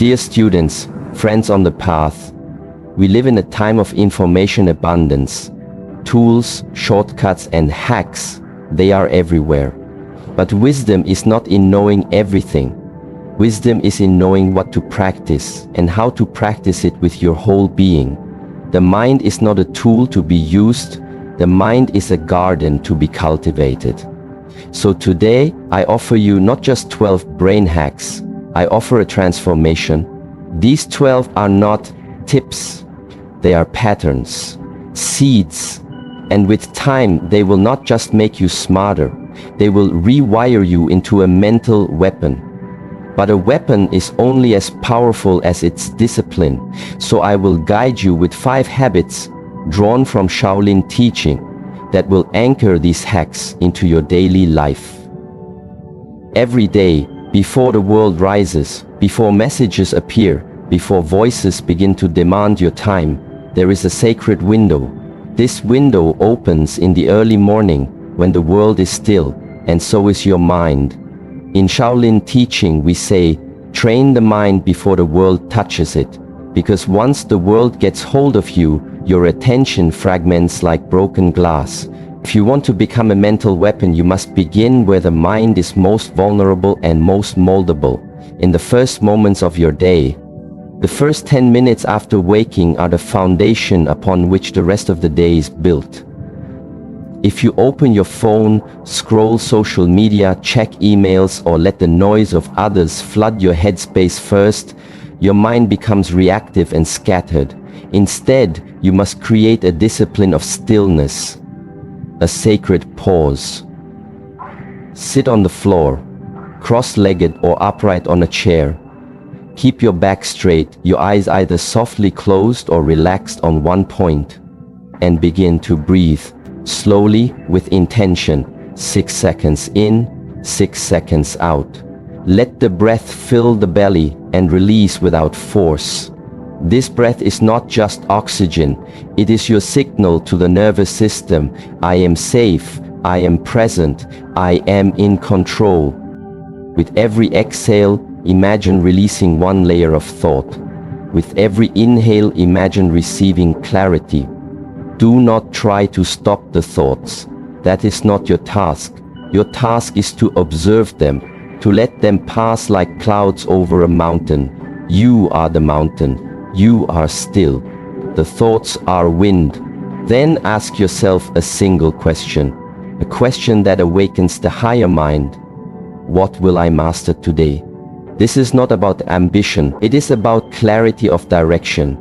Dear students, friends on the path, we live in a time of information abundance. Tools, shortcuts, and hacks, they are everywhere. But wisdom is not in knowing everything. Wisdom is in knowing what to practice and how to practice it with your whole being. The mind is not a tool to be used. The mind is a garden to be cultivated. So today, I offer you not just 12 brain hacks. I offer a transformation. These 12 are not tips. They are patterns, seeds. And with time, they will not just make you smarter. They will rewire you into a mental weapon. But a weapon is only as powerful as its discipline. So I will guide you with 5 habits drawn from Shaolin teaching that will anchor these hacks into your daily life. Every day, before the world rises, before messages appear, before voices begin to demand your time, there is a sacred window. This window opens in the early morning when the world is still, and so is your mind. In Shaolin teaching, we say, train the mind before the world touches it, because once the world gets hold of you, your attention fragments like broken glass. If you want to become a mental weapon, you must begin where the mind is most vulnerable and most moldable, in the first moments of your day. The first 10 minutes after waking are the foundation upon which the rest of the day is built. If you open your phone, scroll social media, check emails, or let the noise of others flood your headspace first, your mind becomes reactive and scattered. Instead, you must create a discipline of stillness, a sacred pause. Sit on the floor, cross-legged or upright on a chair. Keep your back straight, your eyes either softly closed or relaxed on one point, and begin to breathe. Slowly, with intention, 6 seconds in, 6 seconds out. Let the breath fill the belly and release without force. This breath is not just oxygen, it is your signal to the nervous system. I am safe, I am present, I am in control. With every exhale, imagine releasing one layer of thought. With every inhale, imagine receiving clarity. Do not try to stop the thoughts. That is not your task. Your task is to observe them, to let them pass like clouds over a mountain. You are the mountain. You are still. The thoughts are wind. Then ask yourself a single question, a question that awakens the higher mind. What will I master today? This is not about ambition. It is about clarity of direction.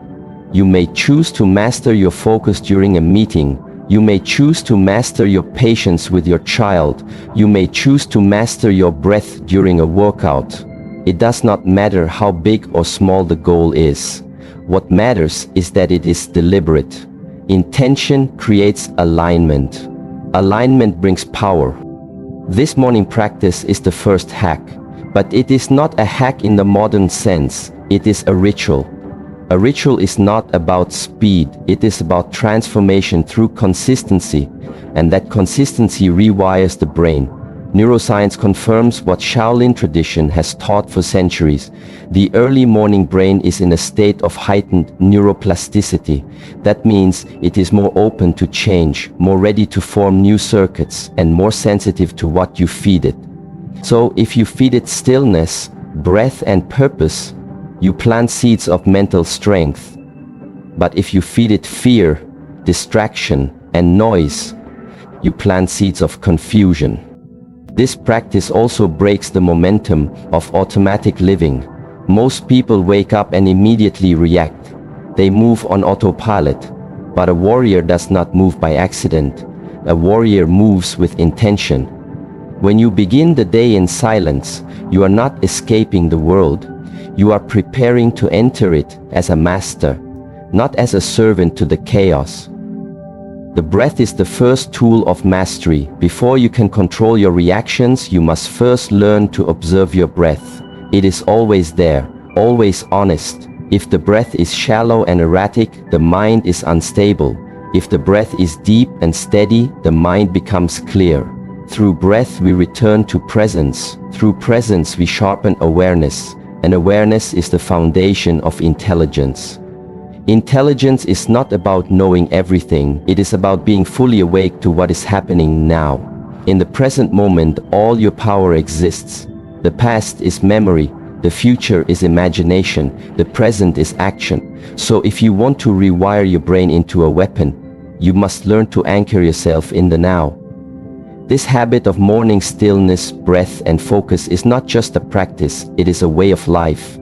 You may choose to master your focus during a meeting. You may choose to master your patience with your child. You may choose to master your breath during a workout. It does not matter how big or small the goal is. What matters is that it is deliberate. Intention creates alignment. Alignment brings power. This morning practice is the first hack, but it is not a hack in the modern sense. It is a ritual. A ritual is not about speed, it is about transformation through consistency, and that consistency rewires the brain. Neuroscience confirms what Shaolin tradition has taught for centuries. The early morning brain is in a state of heightened neuroplasticity. That means it is more open to change, more ready to form new circuits, and more sensitive to what you feed it. So if you feed it stillness, breath, and purpose, you plant seeds of mental strength. But if you feed it fear, distraction, and noise, you plant seeds of confusion. This practice also breaks the momentum of automatic living. Most people wake up and immediately react. They move on autopilot. But a warrior does not move by accident. A warrior moves with intention. When you begin the day in silence, you are not escaping the world. You are preparing to enter it as a master, not as a servant to the chaos. The breath is the first tool of mastery. Before you can control your reactions, you must first learn to observe your breath. It is always there, always honest. If the breath is shallow and erratic, the mind is unstable. If the breath is deep and steady, the mind becomes clear. Through breath we return to presence. Through presence we sharpen awareness. and awareness is the foundation of intelligence. Intelligence is not about knowing everything, it is about being fully awake to what is happening now. In the present moment, all your power exists. The past is memory, the future is imagination, the present is action. So if you want to rewire your brain into a weapon, you must learn to anchor yourself in the now. This habit of morning stillness, breath and focus is not just a practice, it is a way of life.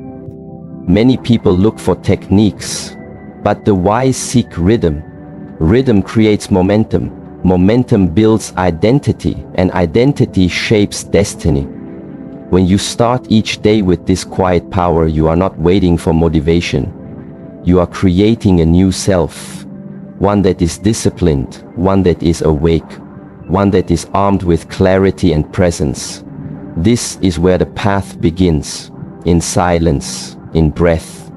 Many people look for techniques, but the wise seek rhythm. Rhythm creates momentum. Momentum builds identity, and identity shapes destiny. When you start each day with this quiet power, you are not waiting for motivation. You are creating a new self, one that is disciplined, one that is awake, one that is armed with clarity and presence. This is where the path begins, in silence, in breath,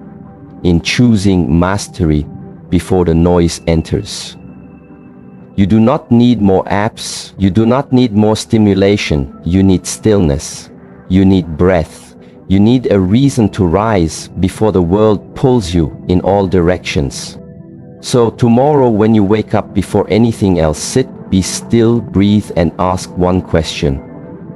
in choosing mastery before the noise enters. You do not need more apps, you do not need more stimulation, you need stillness, you need breath, you need a reason to rise before the world pulls you in all directions. So tomorrow when you wake up, before anything else, sit, be still, breathe and ask one question.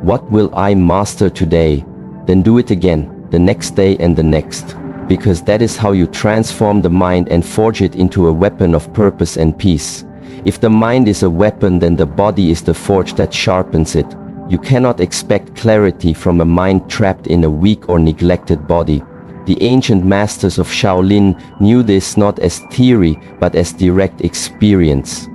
What will I master today? Then do it again, the next day and the next. Because that is how you transform the mind and forge it into a weapon of purpose and peace. If the mind is a weapon, then the body is the forge that sharpens it. You cannot expect clarity from a mind trapped in a weak or neglected body. The ancient masters of Shaolin knew this not as theory, but as direct experience.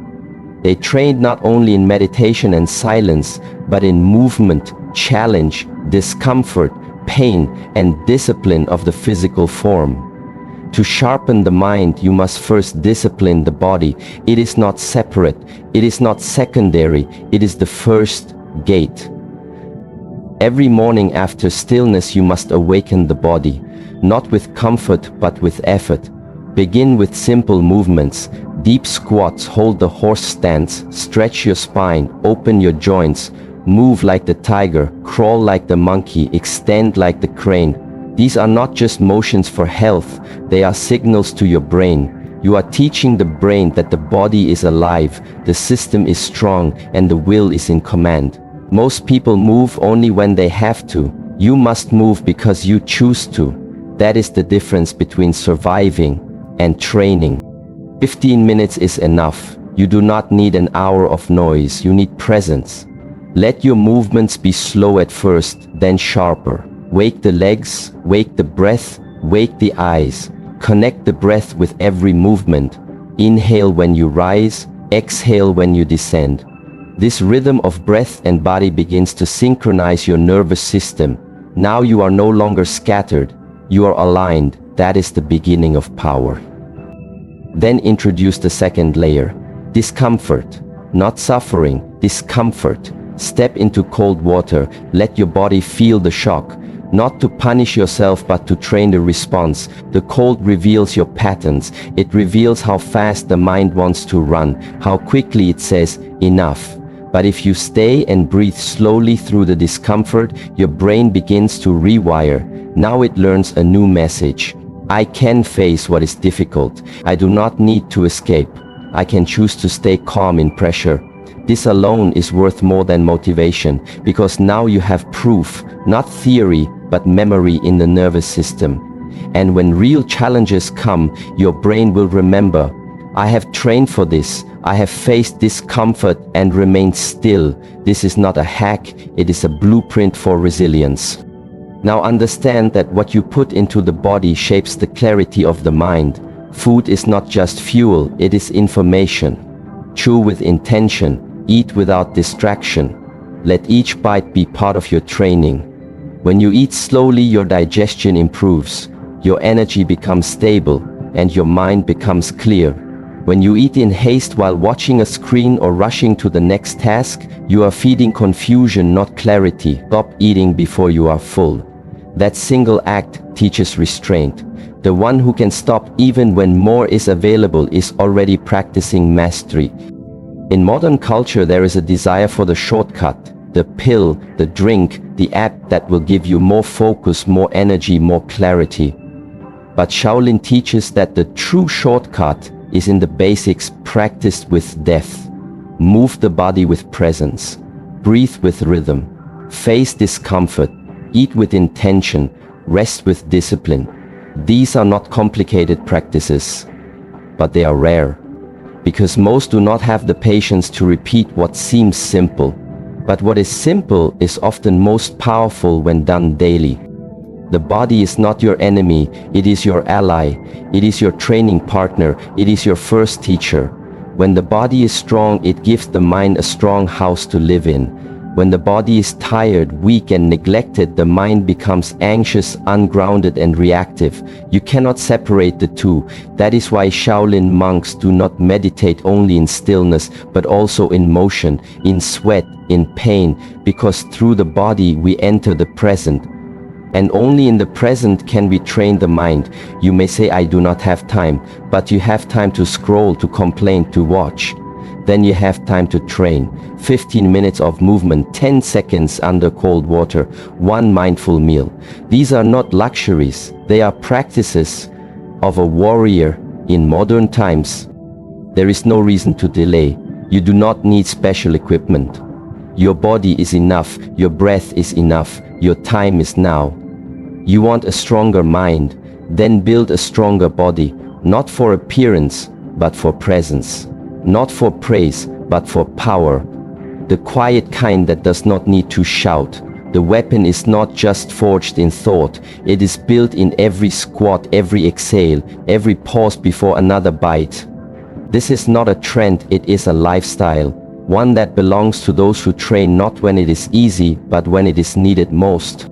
They trained not only in meditation and silence, but in movement, challenge, discomfort, pain, and discipline of the physical form. To sharpen the mind, you must first discipline the body. It is not separate, it is not secondary, it is the first gate. Every morning after stillness, you must awaken the body, not with comfort but with effort. Begin with simple movements, deep squats, hold the horse stance, stretch your spine, open your joints, move like the tiger, crawl like the monkey, extend like the crane. These are not just motions for health, they are signals to your brain. You are teaching the brain that the body is alive, the system is strong, and the will is in command. Most people move only when they have to. You must move because you choose to. That is the difference between surviving and training. 15 minutes is enough. You do not need an hour of noise, you need presence. Let your movements be slow at first, then sharper. Wake the legs, wake the breath, wake the eyes. Connect the breath with every movement. Inhale when you rise, exhale when you descend. This rhythm of breath and body begins to synchronize your nervous system. Now you are no longer scattered, you are aligned. That is the beginning of power. Then introduce the second layer, discomfort. Not suffering, discomfort. Step into cold water, let your body feel the shock. Not to punish yourself but to train the response. The cold reveals your patterns. It reveals how fast the mind wants to run, how quickly it says enough. But if you stay and breathe slowly through the discomfort, your brain begins to rewire. Now it learns a new message. I can face what is difficult. I do not need to escape. I can choose to stay calm in pressure. This alone is worth more than motivation, because now you have proof, not theory, but memory in the nervous system. And when real challenges come, your brain will remember, I have trained for this, I have faced discomfort and remained still. This is not a hack, it is a blueprint for resilience. Now understand that what you put into the body shapes the clarity of the mind. Food is not just fuel, it is information. Chew with intention, eat without distraction. Let each bite be part of your training. When you eat slowly, your digestion improves, your energy becomes stable, and your mind becomes clear. When you eat in haste while watching a screen or rushing to the next task, you are feeding confusion, not clarity. Stop eating before you are full. That single act teaches restraint. The one who can stop even when more is available is already practicing mastery. In modern culture, there is a desire for the shortcut. the pill, the drink, the app that will give you more focus, more energy, more clarity. But Shaolin teaches that the true shortcut is in the basics practiced with depth. Move the body with presence. Breathe with rhythm. Face discomfort. Eat with intention. Rest with discipline. These are not complicated practices, but they are rare, because most do not have the patience to repeat what seems simple. But what is simple is often most powerful when done daily. The body is not your enemy, it is your ally, it is your training partner, it is your first teacher. When the body is strong, it gives the mind a strong house to live in. When the body is tired, weak and neglected, the mind becomes anxious, ungrounded and reactive. You cannot separate the two. That is why Shaolin monks do not meditate only in stillness, but also in motion, in sweat, in pain, because through the body we enter the present. And only in the present can we train the mind. You may say, I do not have time, but you have time to scroll, to complain, to watch. Then you have time to train. 15 minutes of movement, 10 seconds under cold water, 1 mindful meal. These are not luxuries, they are practices of a warrior in modern times. There is no reason to delay. You do not need special equipment. Your body is enough, your breath is enough, your time is now. You want a stronger mind, then build a stronger body, not for appearance, but for presence. Not for praise, but for power. The quiet kind that does not need to shout. The weapon is not just forged in thought, it is built in every squat, every exhale, every pause before another bite. This is not a trend, it is a lifestyle. One that belongs to those who train not when it is easy, but when it is needed most.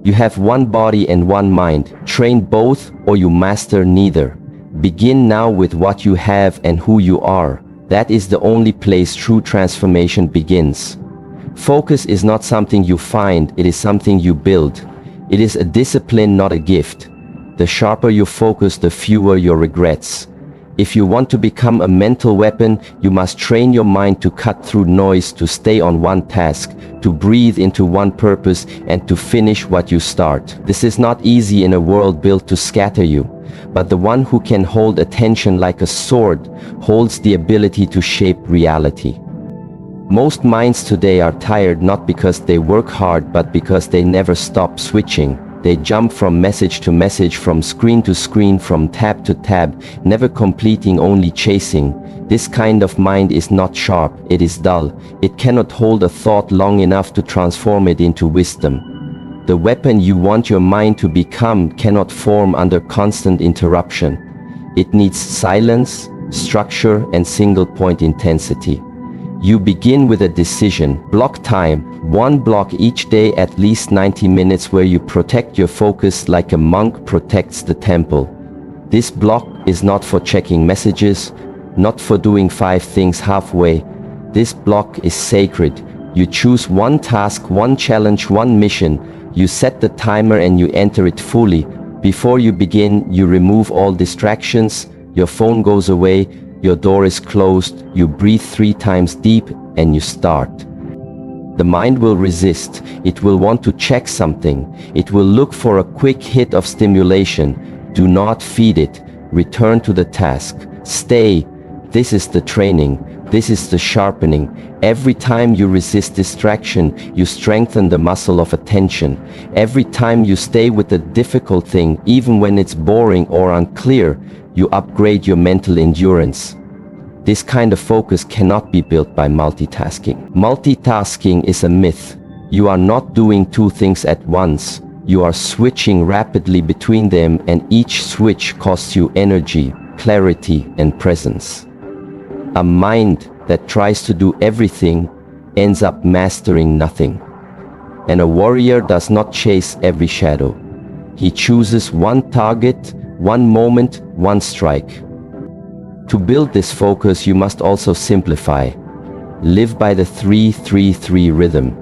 You have one body and one mind. Train both or you master neither. Begin now with what you have and who you are. That is the only place true transformation begins. Focus is not something you find, it is something you build. It is a discipline, not a gift. The sharper you focus, the fewer your regrets. If you want to become a mental weapon, you must train your mind to cut through noise, to stay on one task, to breathe into one purpose, and to finish what you start. This is not easy in a world built to scatter you, but the one who can hold attention like a sword holds the ability to shape reality. Most minds today are tired not because they work hard, but because they never stop switching. They jump from message to message, from screen to screen, from tab to tab, never completing, only chasing. This kind of mind is not sharp, it is dull. It cannot hold a thought long enough to transform it into wisdom. The weapon you want your mind to become cannot form under constant interruption. It needs silence, structure, and single-point intensity. You begin with a decision. Block time. One block each day, at least 90 minutes, where you protect your focus like a monk protects the temple. This block is not for checking messages, not for doing 5 things halfway. This block is sacred. You choose one task, one challenge, one mission. You set the timer and you enter it fully. Before you begin, you remove all distractions. Your phone goes away. Your door is closed, you breathe 3 times deep, and you start. The mind will resist, it will want to check something, it will look for a quick hit of stimulation. Do not feed it, return to the task, stay. This is the training, this is the sharpening. Every time you resist distraction, you strengthen the muscle of attention. Every time you stay with the difficult thing, even when it's boring or unclear, you upgrade your mental endurance. This kind of focus cannot be built by multitasking. Multitasking is a myth. You are not doing 2 things at once. You are switching rapidly between them, and each switch costs you energy, clarity, and presence. A mind that tries to do everything ends up mastering nothing. And a warrior does not chase every shadow. He chooses one target, one moment, one strike. To build this focus, you must also simplify. Live by the 3-3-3 rhythm.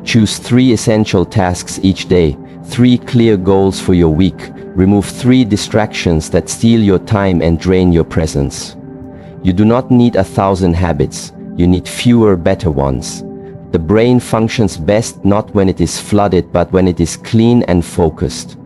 Choose 3 essential tasks each day, 3 clear goals for your week. Remove 3 distractions that steal your time and drain your presence. You do not need 1,000 habits, you need fewer better ones. The brain functions best not when it is flooded, but when it is clean and focused.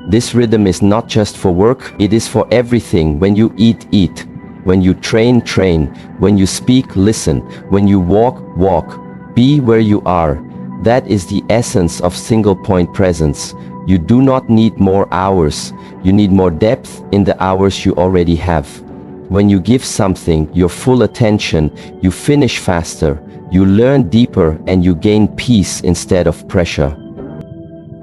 This rhythm is not just for work, it is for everything. When you eat, eat. When you train, train. When you speak, listen. When you walk, walk. Be where you are. That is the essence of single-point presence. You do not need more hours. You need more depth in the hours you already have. When you give something your full attention, you finish faster, you learn deeper, and you gain peace instead of pressure.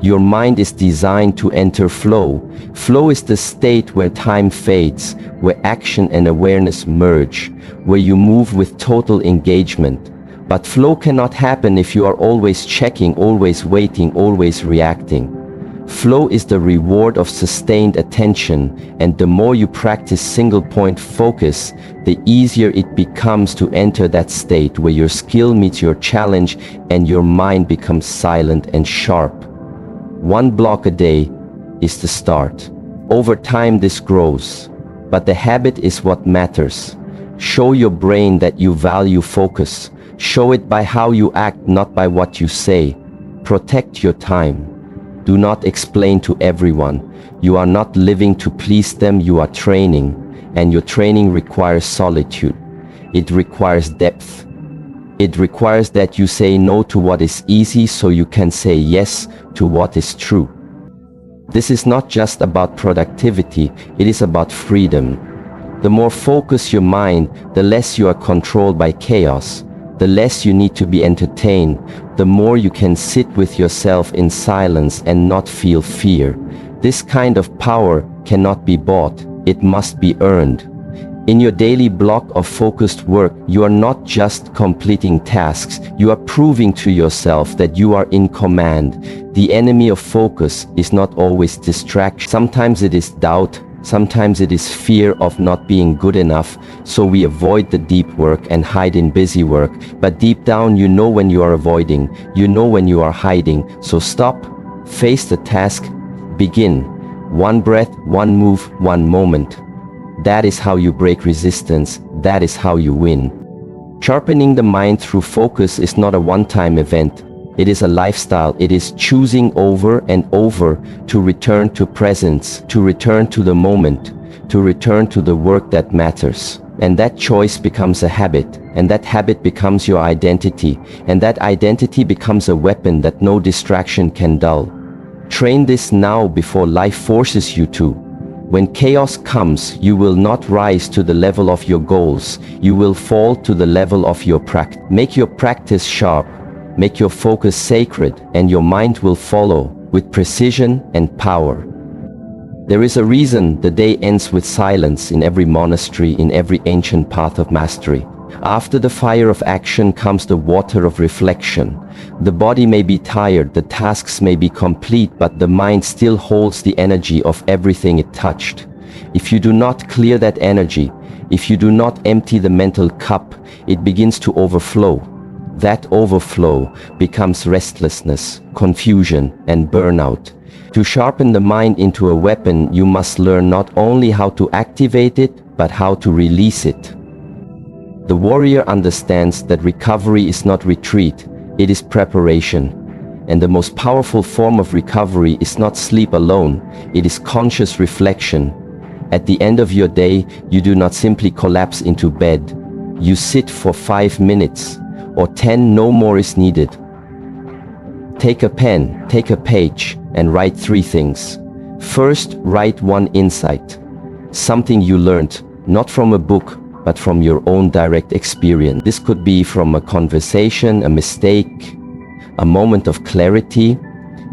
Your mind is designed to enter flow. Flow is the state where time fades, where action and awareness merge, where you move with total engagement. But flow cannot happen if you are always checking, always waiting, always reacting. Flow is the reward of sustained attention, and the more you practice single-point focus, the easier it becomes to enter that state where your skill meets your challenge and your mind becomes silent and sharp. 1 block a day is the start. Over time this grows, but the habit is what matters. Show your brain that you value focus. Show it by how you act, not by what you say. Protect your time. Do not explain to everyone. You are not living to please them, you are training. And your training requires solitude. It requires depth. It requires that you say no to what is easy so you can say yes to what is true. This is not just about productivity, it is about freedom. The more focused your mind, the less you are controlled by chaos. The less you need to be entertained, the more you can sit with yourself in silence and not feel fear. This kind of power cannot be bought, it must be earned. In your daily block of focused work, you are not just completing tasks, you are proving to yourself that you are in command. The enemy of focus is not always distraction. Sometimes it is doubt, sometimes it is fear of not being good enough, so we avoid the deep work and hide in busy work. But deep down you know when you are avoiding, you know when you are hiding. So stop, face the task, begin. 1 breath, 1 move, 1 moment. That is how you break resistance, that is how you win. Sharpening the mind through focus is not a one-time event. It is a lifestyle. It is choosing over and over to return to presence, to return to the moment, to return to the work that matters. And that choice becomes a habit, and that habit becomes your identity, and that identity becomes a weapon that no distraction can dull. Train this now before life forces you to. When chaos comes, you will not rise to the level of your goals. You will fall to the level of your practice. Make your practice sharp. Make your focus sacred, and your mind will follow with precision and power. There is a reason the day ends with silence in every monastery, in every ancient path of mastery. After the fire of action comes the water of reflection. The body may be tired, the tasks may be complete, but the mind still holds the energy of everything it touched. If you do not clear that energy, if you do not empty the mental cup, it begins to overflow. That overflow becomes restlessness, confusion, and burnout. To sharpen the mind into a weapon, you must learn not only how to activate it, but how to release it. The warrior understands that recovery is not retreat, it is preparation. And the most powerful form of recovery is not sleep alone, it is conscious reflection. At the end of your day, you do not simply collapse into bed. You sit for 5 minutes, or 10, no more is needed. Take a pen, take a page, and write 3 things. First, write 1 insight. Something you learned, not from a book, but from your own direct experience. This could be from a conversation, a mistake, a moment of clarity.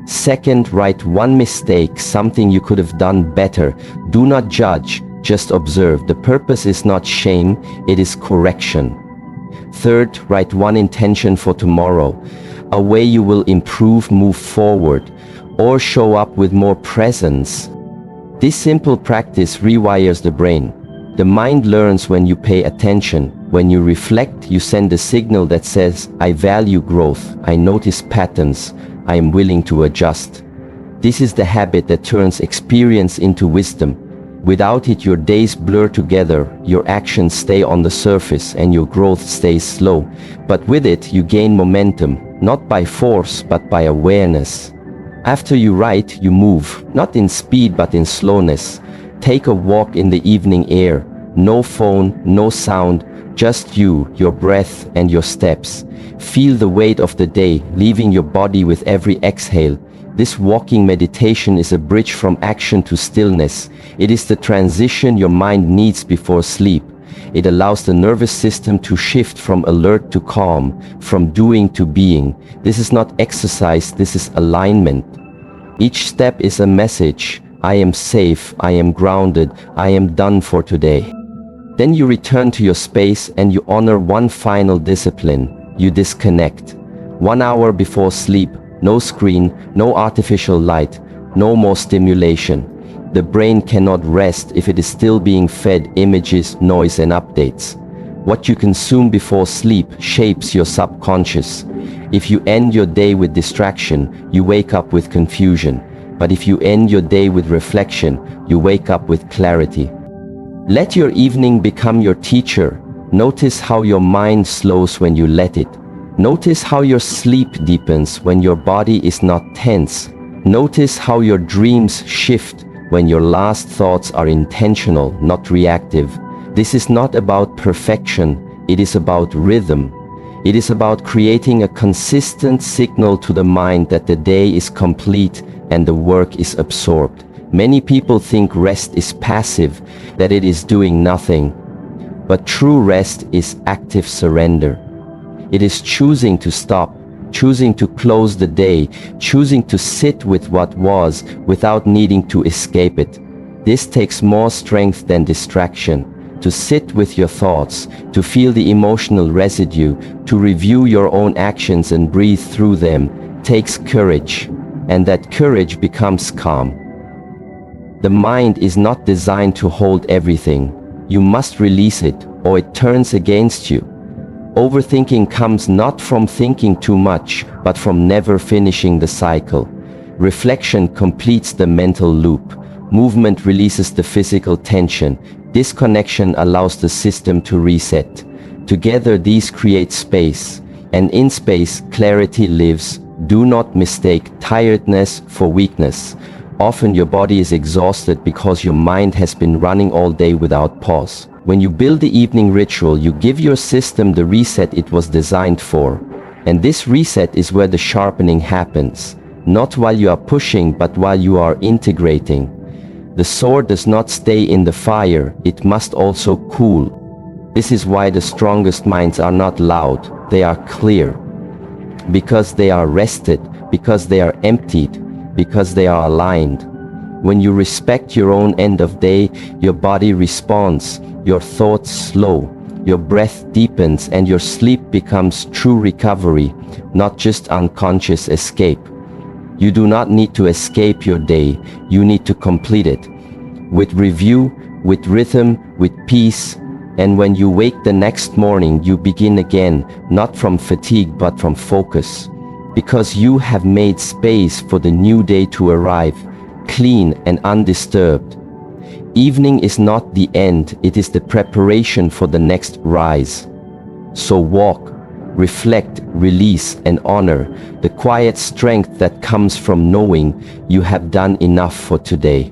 Second, write 1 mistake, something you could have done better. Do not judge, just observe. The purpose is not shame, it is correction. Third, write 1 intention for tomorrow, a way you will improve, move forward, or show up with more presence. This simple practice rewires the brain. The mind learns when you pay attention. When you reflect, you send a signal that says, I value growth, I notice patterns, I am willing to adjust. This is the habit that turns experience into wisdom. Without it, your days blur together, your actions stay on the surface, and your growth stays slow. But with it, you gain momentum, not by force, but by awareness. After you write, you move, not in speed, but in slowness. Take a walk in the evening air. No phone, no sound, just you, your breath, and your steps. Feel the weight of the day, leaving your body with every exhale. This walking meditation is a bridge from action to stillness. It is the transition your mind needs before sleep. It allows the nervous system to shift from alert to calm, from doing to being. This is not exercise, this is alignment. Each step is a message. I am safe, I am grounded, I am done for today. Then you return to your space and you honor one final discipline. You disconnect. 1 hour before sleep, no screen, no artificial light, no more stimulation. The brain cannot rest if it is still being fed images, noise, and updates. What you consume before sleep shapes your subconscious. If you end your day with distraction, you wake up with confusion. But if you end your day with reflection, you wake up with clarity. Let your evening become your teacher. Notice how your mind slows when you let it. Notice how your sleep deepens when your body is not tense. Notice how your dreams shift when your last thoughts are intentional, not reactive. This is not about perfection, it is about rhythm. It is about creating a consistent signal to the mind that the day is complete and the work is absorbed. Many people think rest is passive, that it is doing nothing. But true rest is active surrender. It is choosing to stop, choosing to close the day, choosing to sit with what was without needing to escape it. This takes more strength than distraction. To sit with your thoughts, to feel the emotional residue, to review your own actions and breathe through them, takes courage, and that courage becomes calm. The mind is not designed to hold everything. You must release it, or it turns against you. Overthinking comes not from thinking too much, but from never finishing the cycle. Reflection completes the mental loop. Movement releases the physical tension. Disconnection allows the system to reset. Together these create space, and in space clarity lives. Do not mistake tiredness for weakness. Often your body is exhausted because your mind has been running all day without pause. When you build the evening ritual, you give your system the reset it was designed for. And this reset is where the sharpening happens. Not while you are pushing, but while you are integrating. The sword does not stay in the fire, it must also cool. This is why the strongest minds are not loud, they are clear. Because they are rested, because they are emptied, because they are aligned. When you respect your own end of day, your body responds, your thoughts slow, your breath deepens, and your sleep becomes true recovery, not just unconscious escape. You do not need to escape your day, you need to complete it. With review, with rhythm, with peace, and when you wake the next morning, you begin again, not from fatigue but from focus. Because you have made space for the new day to arrive, clean and undisturbed. Evening is not the end, it is the preparation for the next rise. So walk, reflect, release, and honor the quiet strength that comes from knowing you have done enough for today.